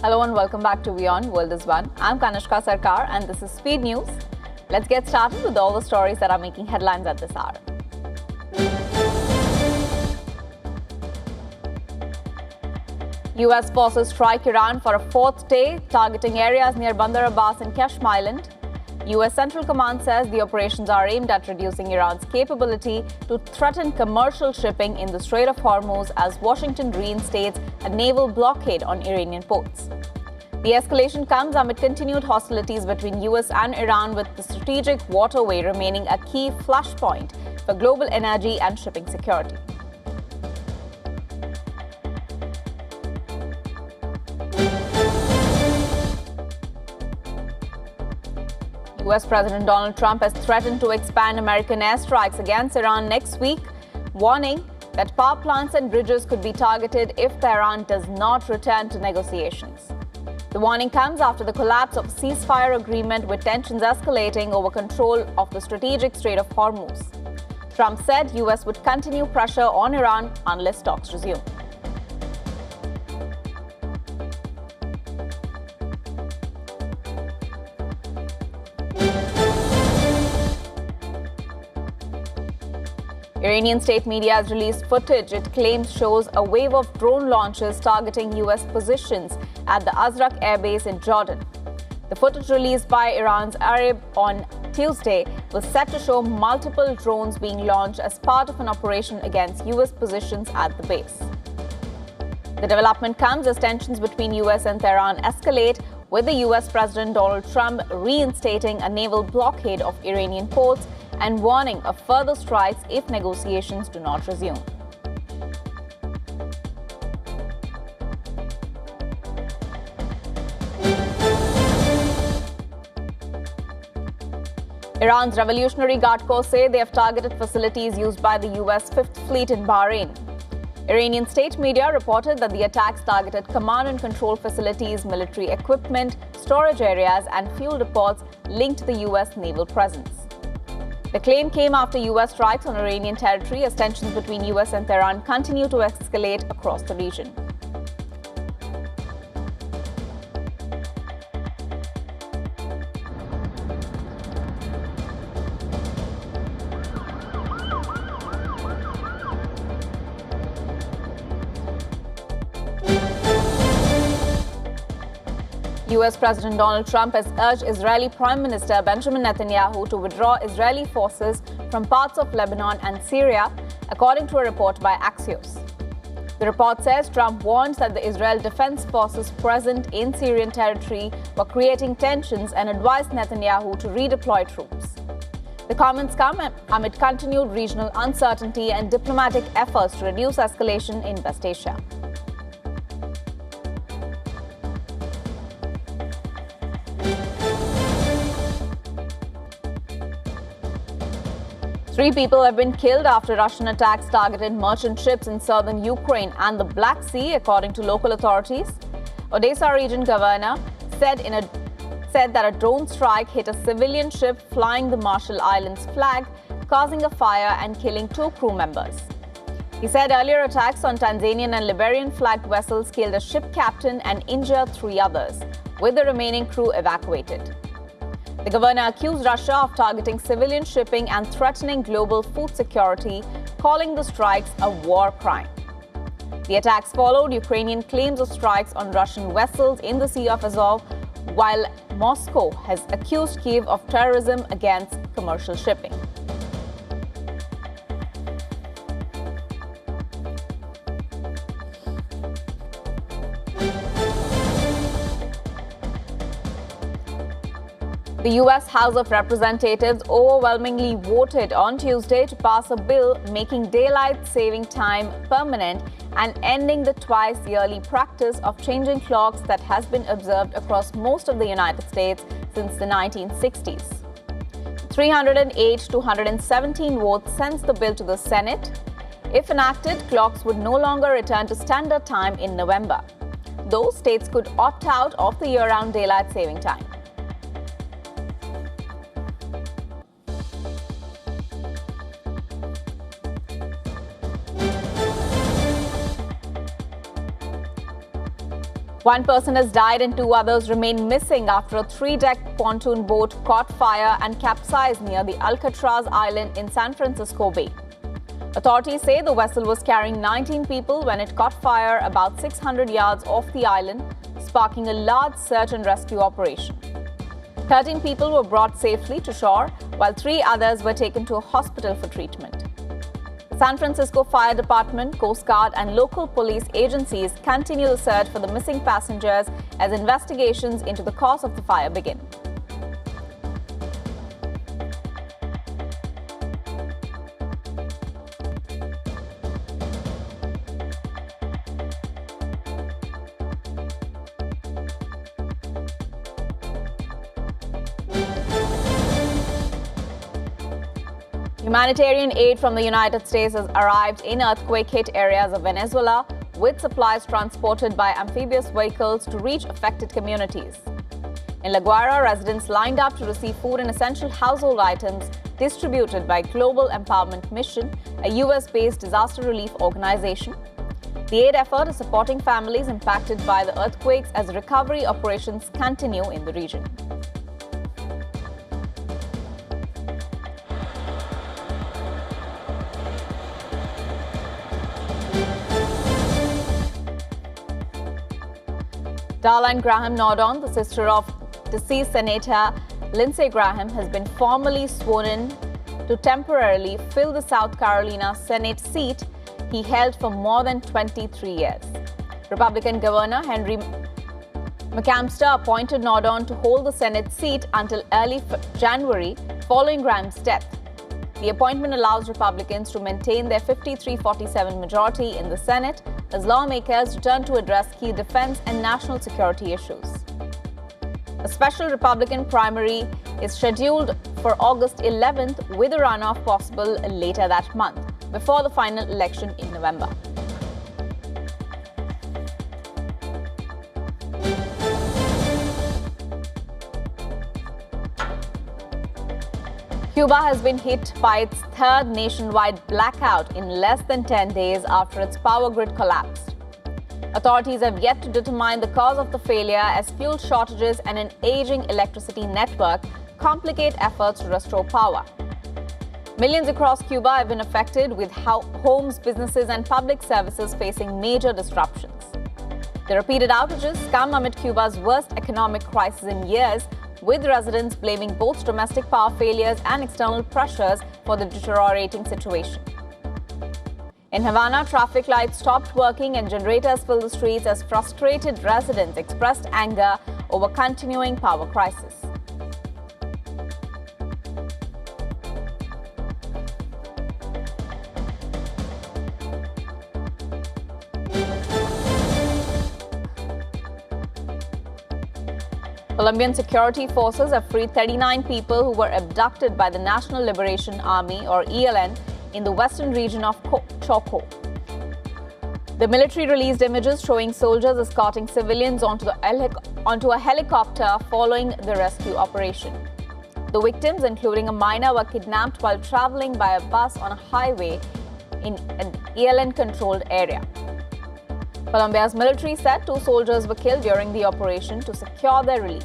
Hello and welcome back to Beyond World is One. I'm Kanishka Sarkar and this is Speed News. Let's get started with all the stories that are making headlines at this hour. US forces strike Iran for a fourth day, targeting areas near Bandar Abbas and Qashm Island. US Central Command says the operations are aimed at reducing Iran's capability to threaten commercial shipping in the Strait of Hormuz as Washington reinstates a naval blockade on Iranian ports. The escalation comes amid continued hostilities between US and Iran, with the strategic waterway remaining a key flashpoint for global energy and shipping security. US President Donald Trump has threatened to expand American airstrikes against Iran next week, warning that power plants and bridges could be targeted if Tehran does not return to negotiations. The warning comes after the collapse of a ceasefire agreement, with tensions escalating over control of the strategic Strait of Hormuz. Trump said US would continue pressure on Iran unless talks resume. Iranian state media has released footage it claims shows a wave of drone launches targeting US positions at the Azraq Air Base in Jordan. The footage released by Iran's Arab on Tuesday was set to show multiple drones being launched as part of an operation against US positions at the base. The development comes as tensions between US and Tehran escalate, with the US President Donald Trump reinstating a naval blockade of Iranian ports and warning of further strikes if negotiations do not resume. Iran's Revolutionary Guard Corps say they have targeted facilities used by the US Fifth Fleet in Bahrain. Iranian state media reported that the attacks targeted command and control facilities, military equipment, storage areas, and fuel depots linked to the US naval presence. The claim came after US strikes on Iranian territory as tensions between US and Tehran continue to escalate across the region. US President Donald Trump has urged Israeli Prime Minister Benjamin Netanyahu to withdraw Israeli forces from parts of Lebanon and Syria, according to a report by Axios. The report says Trump warned that the Israel Defense Forces present in Syrian territory were creating tensions and advised Netanyahu to redeploy troops. The comments come amid continued regional uncertainty and diplomatic efforts to reduce escalation in West Asia. Three people have been killed after Russian attacks targeted merchant ships in southern Ukraine and the Black Sea, according to local authorities. Odessa region governor said that a drone strike hit a civilian ship flying the Marshall Islands flag, causing a fire and killing 2 crew members. He said earlier attacks on Tanzanian and Liberian flagged vessels killed a ship captain and injured 3 others, with the remaining crew evacuated. The governor accused Russia of targeting civilian shipping and threatening global food security, calling the strikes a war crime. The attacks followed Ukrainian claims of strikes on Russian vessels in the Sea of Azov, while Moscow has accused Kyiv of terrorism against commercial shipping. The U.S. House of Representatives overwhelmingly voted on Tuesday to pass a bill making daylight saving time permanent and ending the twice-yearly practice of changing clocks that has been observed across most of the United States since the 1960s. 308 to 117 votes sent the bill to the Senate. If enacted, clocks would no longer return to standard time in November, though states could opt out of the year-round daylight saving time. One person has died and two others remain missing after a three-deck pontoon boat caught fire and capsized near the Alcatraz Island in San Francisco Bay. Authorities say the vessel was carrying 19 people when it caught fire about 600 yards off the island, sparking a large search and rescue operation. 13 people were brought safely to shore, while 3 others were taken to a hospital for treatment. The San Francisco Fire Department, Coast Guard, and local police agencies continue the search for the missing passengers as investigations into the cause of the fire begin. Humanitarian aid from the United States has arrived in earthquake-hit areas of Venezuela, with supplies transported by amphibious vehicles to reach affected communities. In La Guaira, residents lined up to receive food and essential household items distributed by Global Empowerment Mission, a US-based disaster relief organization. The aid effort is supporting families impacted by the earthquakes as recovery operations continue in the region. Darlene Graham Nordon, the sister of deceased Senator Lindsey Graham, has been formally sworn in to temporarily fill the South Carolina Senate seat he held for more than 23 years. Republican Governor Henry McCamster appointed Nordon to hold the Senate seat until early January following Graham's death. The appointment allows Republicans to maintain their 53-47 majority in the Senate as lawmakers return to address key defense and national security issues. A special Republican primary is scheduled for August 11th, with a runoff possible later that month, before the final election in November. Cuba has been hit by its third nationwide blackout in less than 10 days after its power grid collapsed. Authorities have yet to determine the cause of the failure, as fuel shortages and an aging electricity network complicate efforts to restore power. Millions across Cuba have been affected, with homes, businesses, and public services facing major disruptions. The repeated outages come amid Cuba's worst economic crisis in years, with residents blaming both domestic power failures and external pressures for the deteriorating situation. In Havana, traffic lights stopped working and generators filled the streets as frustrated residents expressed anger over continuing power crisis. Colombian security forces have freed 39 people who were abducted by the National Liberation Army, or ELN, in the western region of Choco. The military released images showing soldiers escorting civilians onto a helicopter following the rescue operation. The victims, including a minor, were kidnapped while traveling by a bus on a highway in an ELN-controlled area. Colombia's military said 2 soldiers were killed during the operation to secure their release.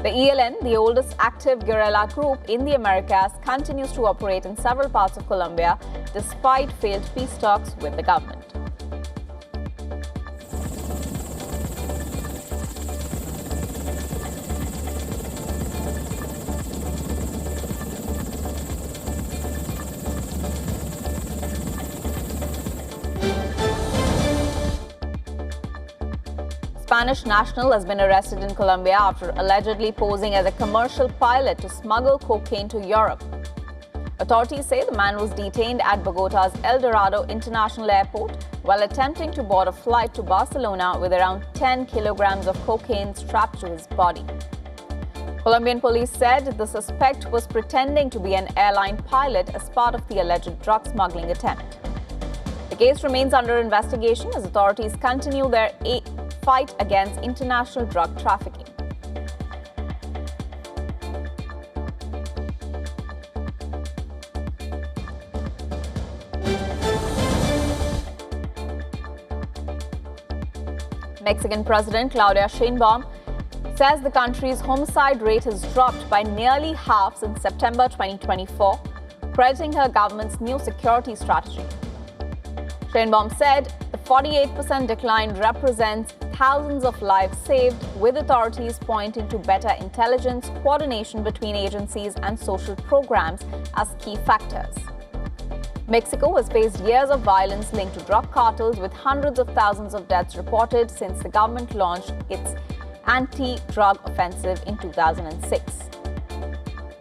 The ELN, the oldest active guerrilla group in the Americas, continues to operate in several parts of Colombia despite failed peace talks with the government. Spanish national has been arrested in Colombia after allegedly posing as a commercial pilot to smuggle cocaine to Europe. Authorities say the man was detained at Bogota's El Dorado International Airport while attempting to board a flight to Barcelona with around 10 kilograms of cocaine strapped to his body. Colombian police said the suspect was pretending to be an airline pilot as part of the alleged drug smuggling attempt. The case remains under investigation as authorities continue their fight against international drug trafficking. Mexican President Claudia Sheinbaum says the country's homicide rate has dropped by nearly half since September 2024, crediting her government's new security strategy. Sheinbaum said the 48% decline represents thousands of lives saved, with authorities pointing to better intelligence, coordination between agencies and social programs as key factors. Mexico has faced years of violence linked to drug cartels, with hundreds of thousands of deaths reported since the government launched its anti-drug offensive in 2006.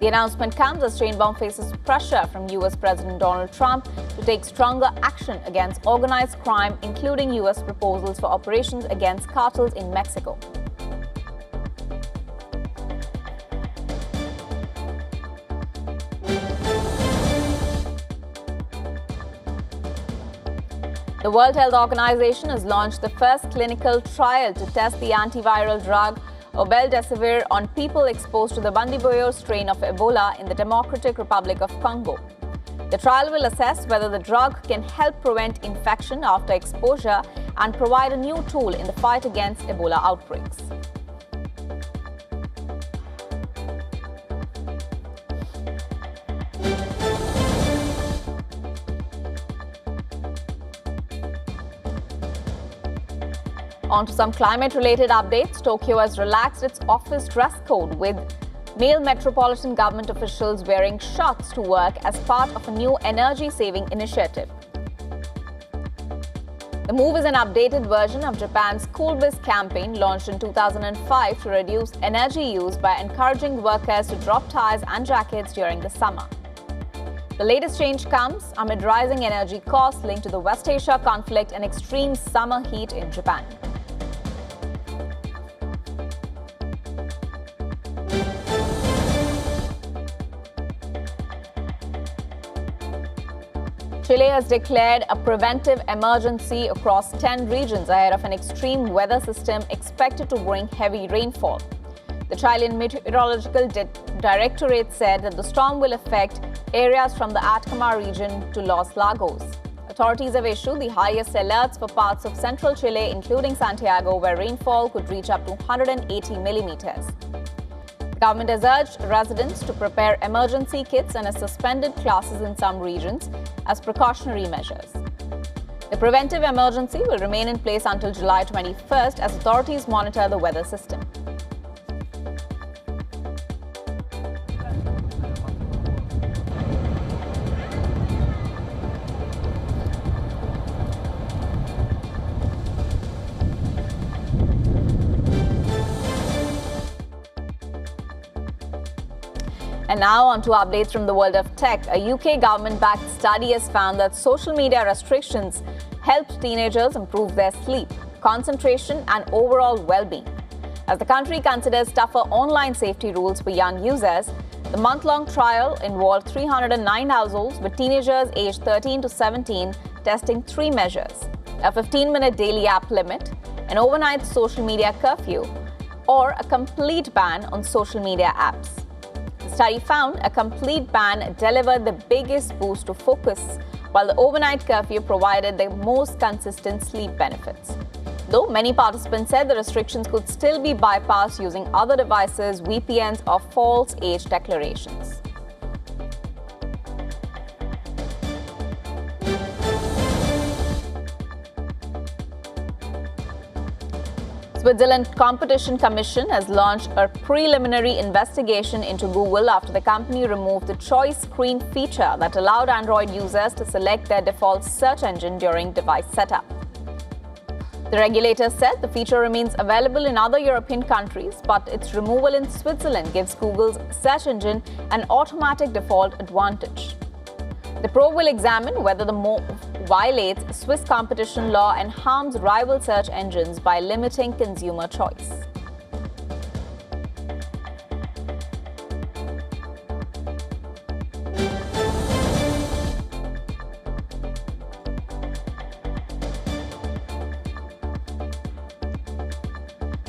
The announcement comes as Sheinbaum faces pressure from U.S. President Donald Trump to take stronger action against organized crime, including U.S. proposals for operations against cartels in Mexico. The World Health Organization has launched the first clinical trial to test the antiviral drug obeldesivir on people exposed to the Bandiboyo strain of Ebola in the Democratic Republic of Congo. The trial will assess whether the drug can help prevent infection after exposure and provide a new tool in the fight against Ebola outbreaks. On to some climate-related updates. Tokyo has relaxed its office dress code, with male metropolitan government officials wearing shorts to work as part of a new energy-saving initiative. The move is an updated version of Japan's Cool Biz campaign launched in 2005 to reduce energy use by encouraging workers to drop ties and jackets during the summer. The latest change comes amid rising energy costs linked to the West Asia conflict and extreme summer heat in Japan. Chile has declared a preventive emergency across 10 regions ahead of an extreme weather system expected to bring heavy rainfall. The Chilean Meteorological Directorate said that the storm will affect areas from the Atacama region to Los Lagos. Authorities have issued the highest alerts for parts of central Chile, including Santiago, where rainfall could reach up to 180 millimeters. The government has urged residents to prepare emergency kits and has suspended classes in some regions as precautionary measures. The preventive emergency will remain in place until July 21st as authorities monitor the weather system. And now on to updates from the world of tech. A UK government-backed study has found that social media restrictions helped teenagers improve their sleep, concentration and overall well-being. As the country considers tougher online safety rules for young users, the month-long trial involved 309 households with teenagers aged 13 to 17, testing 3 measures: a 15-minute daily app limit, an overnight social media curfew, or a complete ban on social media apps. The study found a complete ban delivered the biggest boost to focus, while the overnight curfew provided the most consistent sleep benefits. Though many participants said the restrictions could still be bypassed using other devices, VPNs, or false age declarations. Switzerland Competition Commission has launched a preliminary investigation into Google after the company removed the choice screen feature that allowed Android users to select their default search engine during device setup. The regulator said the feature remains available in other European countries, but its removal in Switzerland gives Google's search engine an automatic default advantage. The probe will examine whether the move violates Swiss competition law and harms rival search engines by limiting consumer choice.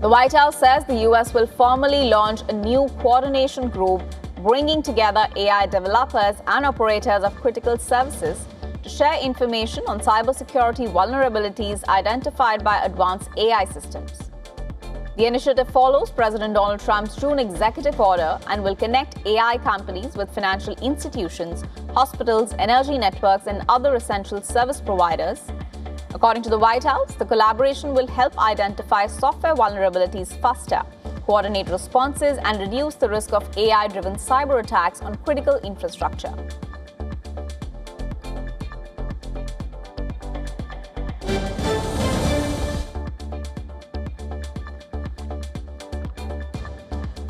The White House says the U.S. will formally launch a new coordination group bringing together AI developers and operators of critical services to share information on cybersecurity vulnerabilities identified by advanced AI systems. The initiative follows President Donald Trump's June executive order and will connect AI companies with financial institutions, hospitals, energy networks, and other essential service providers. According to the White House, the collaboration will help identify software vulnerabilities faster, coordinate responses, and reduce the risk of AI-driven cyber attacks on critical infrastructure.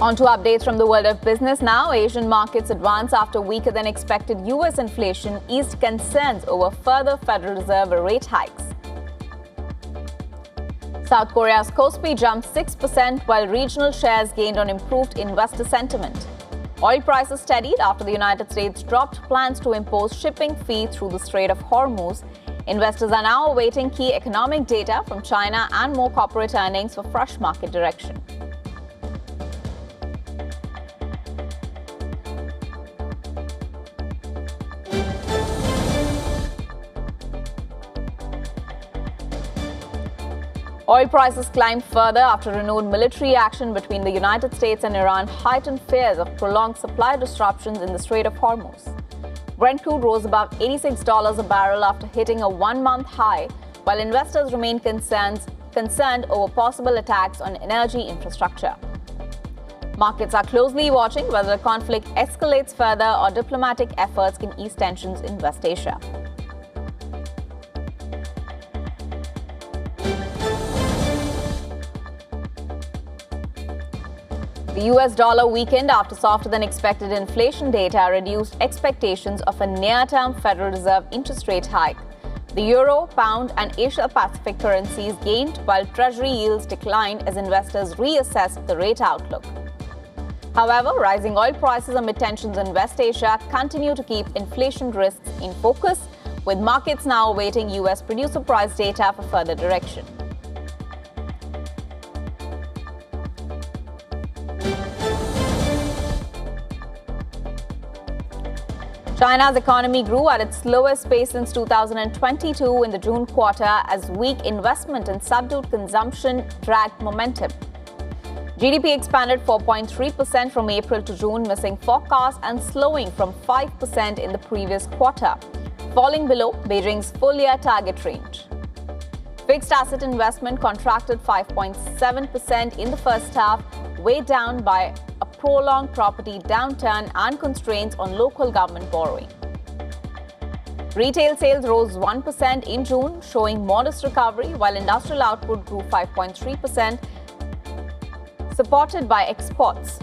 On to updates from the world of business now. Asian markets advance after weaker than expected US inflation eased concerns over further Federal Reserve rate hikes. South Korea's Kospi jumped 6% while regional shares gained on improved investor sentiment. Oil prices steadied after the United States dropped plans to impose shipping fee through the Strait of Hormuz. Investors are now awaiting key economic data from China and more corporate earnings for fresh market direction. Oil prices climbed further after renewed military action between the United States and Iran heightened fears of prolonged supply disruptions in the Strait of Hormuz. Brent crude rose above $86 a barrel after hitting a one-month high, while investors remain concerned over possible attacks on energy infrastructure. Markets are closely watching whether the conflict escalates further or diplomatic efforts can ease tensions in West Asia. The US dollar weakened after softer than expected inflation data reduced expectations of a near-term Federal Reserve interest rate hike. The euro, pound, and Asia-Pacific currencies gained while Treasury yields declined as investors reassessed the rate outlook. However, rising oil prices amid tensions in West Asia continue to keep inflation risks in focus, with markets now awaiting US producer price data for further direction. China's economy grew at its slowest pace since 2022 in the June quarter as weak investment and subdued consumption dragged momentum. GDP expanded 4.3% from April to June, missing forecasts and slowing from 5% in the previous quarter, falling below Beijing's full-year target range. Fixed asset investment contracted 5.7% in the first half, weighed down by a prolonged property downturn and constraints on local government borrowing. Retail sales rose 1% in June, showing modest recovery, while industrial output grew 5.3%, supported by exports.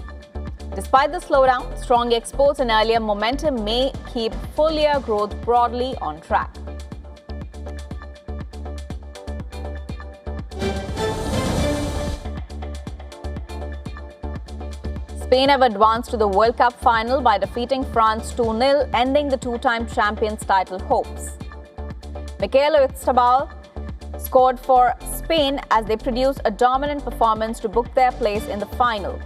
Despite the slowdown, strong exports and earlier momentum may keep full-year growth broadly on track. Spain have advanced to the World Cup Final by defeating France 2-0, ending the two-time champions' title hopes. Mikel Oyarzabal scored for Spain as they produced a dominant performance to book their place in the final.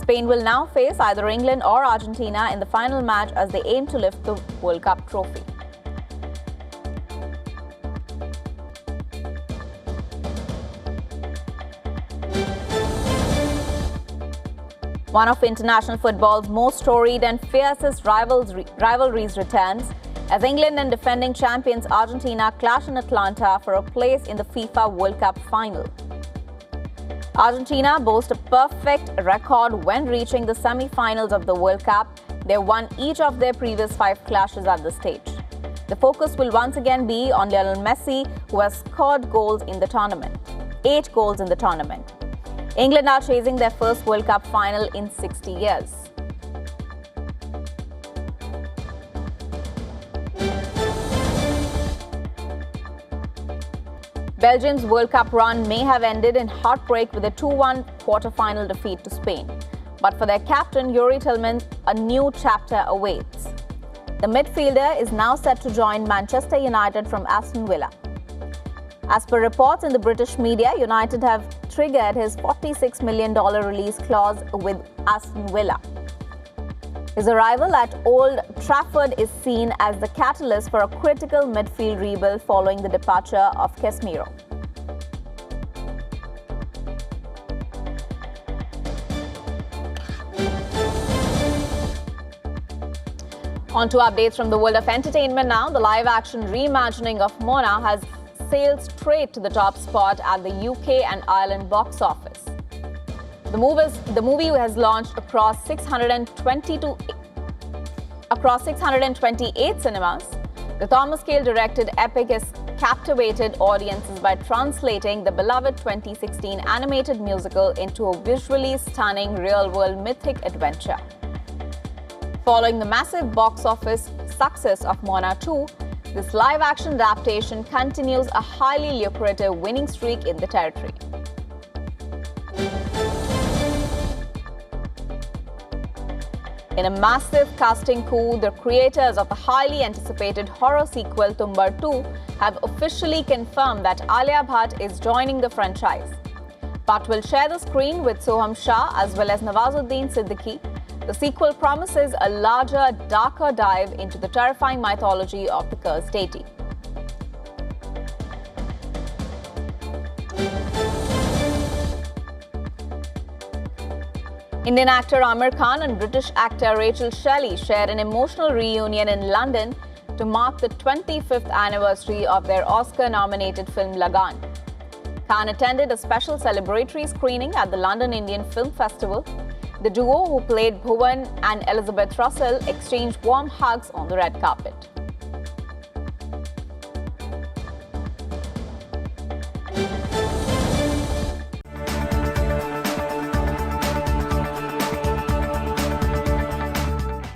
Spain will now face either England or Argentina in the final match as they aim to lift the World Cup trophy. One of international football's most storied and fiercest rivalries returns as England and defending champions Argentina clash in Atlanta for a place in the FIFA World Cup Final. Argentina boasts a perfect record when reaching the semi-finals of the World Cup. They won each of their previous 5 clashes at the stage. The focus will once again be on Lionel Messi, who has scored 8 goals in the tournament. England are chasing their first World Cup final in 60 years. Belgium's World Cup run may have ended in heartbreak with a 2-1 quarter-final defeat to Spain. But for their captain, Yuri Tillmans, a new chapter awaits. The midfielder is now set to join Manchester United from Aston Villa. As per reports in the British media, United have triggered his $46 million release clause with Aston Villa. His arrival at Old Trafford is seen as the catalyst for a critical midfield rebuild following the departure of Casemiro. On to updates from the world of entertainment now. The live-action reimagining of Mona has sailed straight to the top spot at the UK and Ireland box office. The movie has launched across 628 cinemas. The Thomas Kail-directed epic has captivated audiences by translating the beloved 2016 animated musical into a visually stunning real-world mythic adventure. Following the massive box office success of Mona 2, this live-action adaptation continues a highly lucrative winning streak in the territory. In a massive casting coup, the creators of the highly anticipated horror sequel Tumbar 2 have officially confirmed that Alia Bhatt is joining the franchise. Bhatt will share the screen with Soham Shah as well as Nawazuddin Siddiqui. The sequel promises a larger, darker dive into the terrifying mythology of the cursed deity. Indian actor Amir Khan and British actor Rachel Shelley shared an emotional reunion in London to mark the 25th anniversary of their Oscar-nominated film Lagan. Khan attended a special celebratory screening at the London Indian Film Festival. The duo, who played Bhuvan and Elizabeth Russell, exchanged warm hugs on the red carpet.